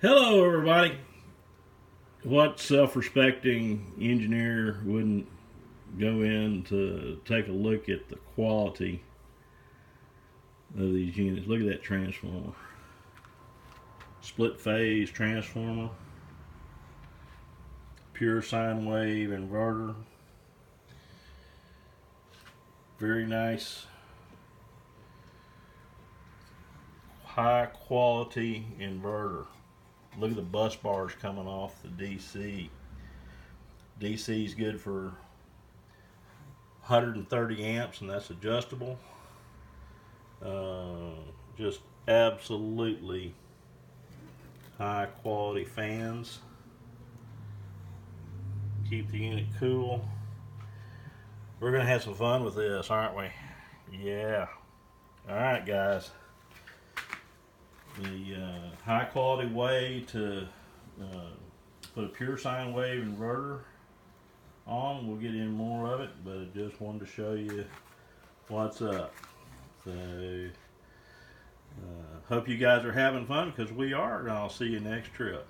Hello everybody. What self-respecting engineer wouldn't go in to take a look at the quality of these units? Look at that transformer. Split phase transformer. Pure sine wave inverter. Very nice. High quality inverter. Look at the bus bars coming off the DC. DC is good for 130 amps, and that's adjustable. Just absolutely high quality fans. Keep the unit cool. We're gonna have some fun with this, aren't we? Yeah. All right, guys. The high quality way to put a pure sine wave inverter on. We'll get in more of it, but I just wanted to show you what's up. So hope you guys are having fun, because we are, and I'll see you next trip.